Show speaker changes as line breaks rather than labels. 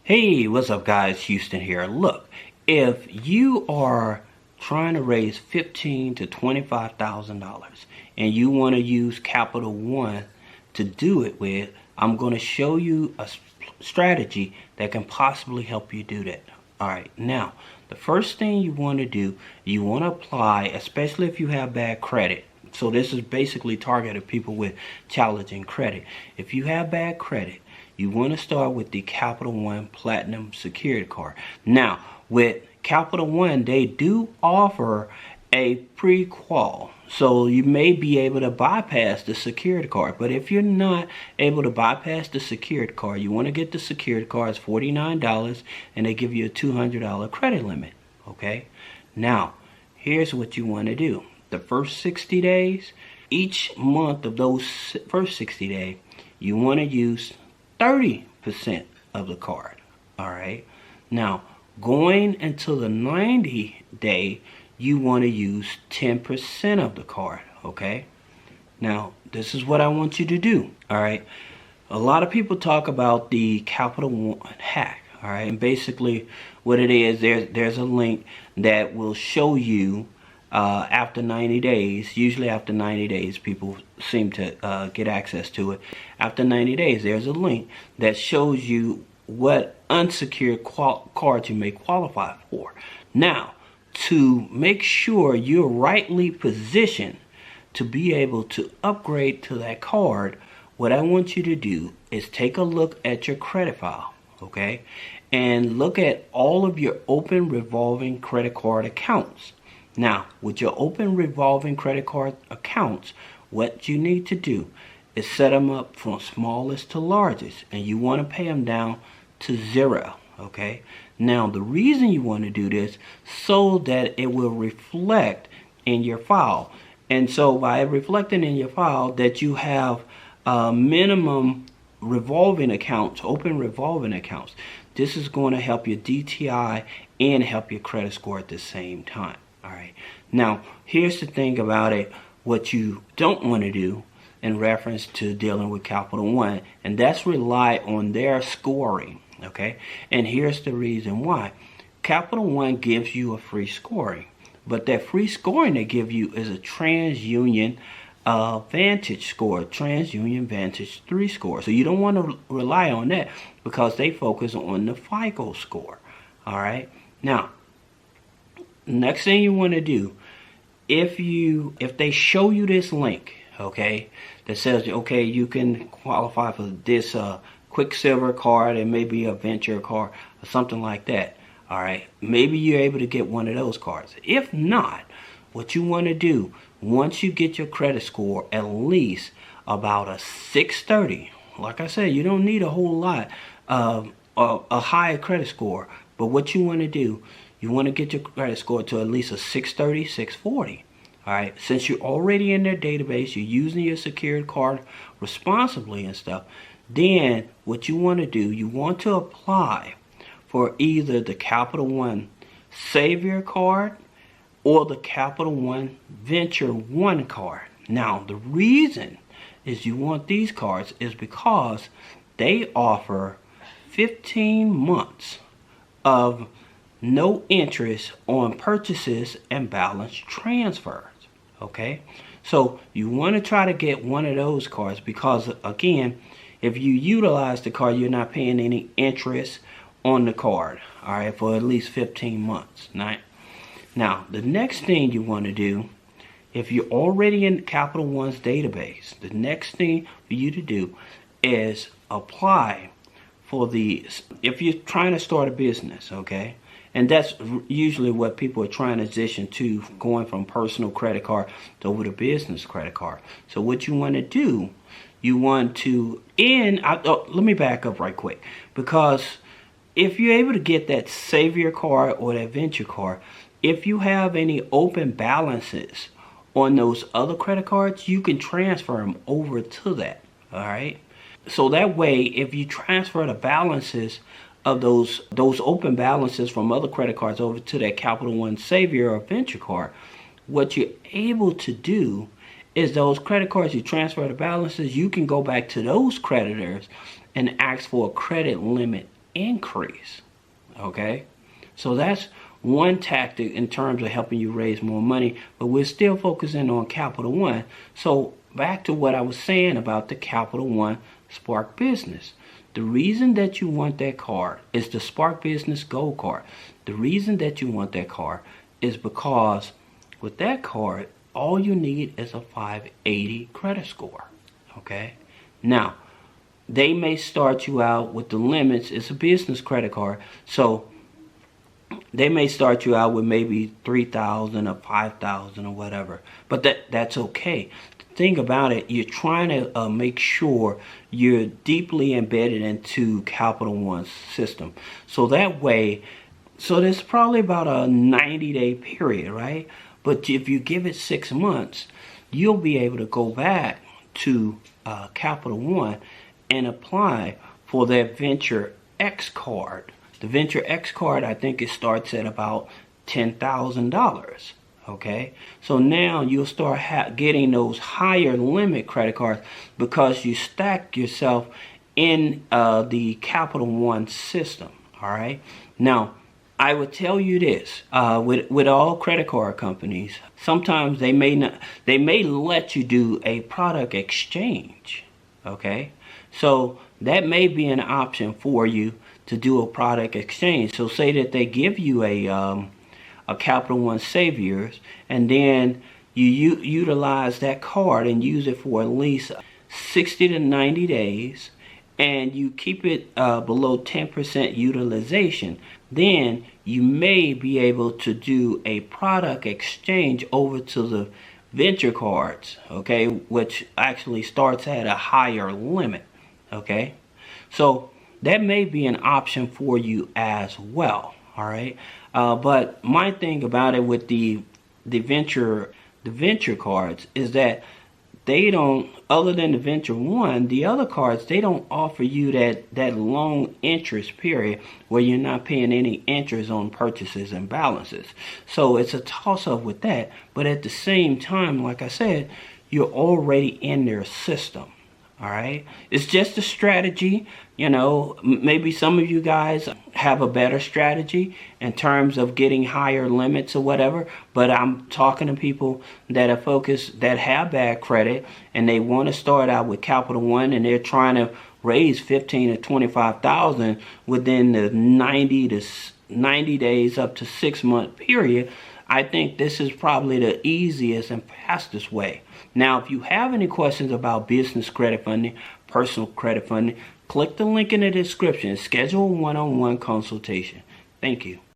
Hey, what's up guys? Houston here. Look, if you are trying to raise $15,000 to $25,000 and you want to use Capital One to do it with, I'm going to show you a strategy that can possibly help you do that. Alright, now, the first thing you want to do, you want to apply, especially if you have bad credit. So this is basically targeted people with challenging credit. If you have bad credit, you want to start with the Capital One Platinum Secured Card. Now, with Capital One, they do offer a pre-qual. So you may be able to bypass the secured card. But if you're not able to bypass the secured card, you want to get the secured card. It's $49 and they give you a $200 credit limit. Okay? Now, here's what you want to do. The first 60 days, each month of those first 60 days, you want to use 30% of the card. Alright, now going into the 90 day, you want to use 10% of the card. Okay, now this is what I want you to do. Alright, a lot of people talk about the Capital One hack. Alright, and basically what it is, there's a link that will show you after 90 days, usually after 90 days, people seem to get access to it. After 90 days, there's a link that shows you what unsecured cards you may qualify for. Now, to make sure you're rightly positioned to be able to upgrade to that card, what I want you to do is take a look at your credit file, okay? And look at all of your open revolving credit card accounts. Now, with your open revolving credit card accounts, what you need to do is set them up from smallest to largest, and you want to pay them down to 0. Okay. Now, the reason you want to do this so that it will reflect in your file, and so by reflecting in your file that you have minimum revolving accounts, open revolving accounts. This is going to help your DTI and help your credit score at the same time. Alright, now here's the thing about it, what you don't want to do in reference to dealing with Capital One, and that's rely on their scoring. Okay, and here's the reason why. Capital One gives you a free scoring, but that free scoring they give you is a TransUnion Vantage score, TransUnion Vantage 3 score. So you don't want to rely on that because they focus on the FICO score. Alright, now next thing you want to do, if they show you this link, okay, that says, okay, you can qualify for this Quicksilver card and maybe a Venture card or something like that, all right, maybe you're able to get one of those cards. If not, what you want to do, once you get your credit score at least about a 630, like I said, you don't need a whole lot of a higher credit score, but what you want to do, you want to get your credit score to at least a 630, 640. Alright, since you're already in their database, you're using your secured card responsibly and stuff, then what you want to do, you want to apply for either the Capital One Savor card or the Capital One Venture 1 card. Now, the reason is you want these cards is because they offer 15 months of no interest on purchases and balance transfers. Okay, so you want to try to get one of those cards because, again, if you utilize the card, you're not paying any interest on the card, all right, for at least 15 months. Right? Now, the next thing you want to do, if you're already in Capital One's database, the next thing for you to do is apply for if you're trying to start a business, okay? And that's usually what people are trying to transition to, going from personal credit card to over to business credit card. So what you want to do, you want to let me back up right quick, because if you're able to get that Savor card or that Venture card, if you have any open balances on those other credit cards, you can transfer them over to that. All right. So that way, if you transfer the balances of those open balances from other credit cards over to that Capital One Savor or Venture card, what you're able to do is those credit cards you transfer the balances, you can go back to those creditors and ask for a credit limit increase. Okay, so that's one tactic in terms of helping you raise more money, but we're still focusing on Capital One. So back to what I was saying about the Capital One Spark Business. The reason that you want that card is the Spark Business Gold card. The reason that you want that card is because with that card, all you need is a 580 credit score. Okay, now they may start you out with the limits. It's a business credit card, so they may start you out with maybe 3,000 or 5,000 or whatever, but that's okay. The thing about it, you're trying to make sure you're deeply embedded into Capital One's system, so that way, so there's probably about a 90-day period, right? But if you give it 6 months, you'll be able to go back to Capital One and apply for that Venture X card. The Venture X card, I think it starts at about $10,000. Okay, so now you'll start getting those higher limit credit cards because you stack yourself in the Capital One system. All right, now I would tell you this: with all credit card companies, sometimes they may let you do a product exchange. Okay, so that may be an option for you to do a product exchange. So say that they give you a Capital One Savor, and then you utilize that card and use it for at least 60 to 90 days, and you keep it below 10% utilization, then you may be able to do a product exchange over to the Venture cards, okay, which actually starts at a higher limit. Okay, so that may be an option for you as well. All right, but my thing about it with the venture cards is that they don't, other than the Venture One, the other cards, they don't offer you that long interest period where you're not paying any interest on purchases and balances. So it's a toss-up with that. But at the same time, like I said, you're already in their system. All right, it's just a strategy. You know, maybe some of you guys have a better strategy in terms of getting higher limits or whatever, but I'm talking to people that are focused, that have bad credit, and they want to start out with Capital One, and they're trying to raise 15 to 25,000 within the 90 days up to 6 month period. I think this is probably the easiest and fastest way. Now, if you have any questions about business credit funding, personal credit funding, click the link in the description and schedule a one-on-one consultation. Thank you.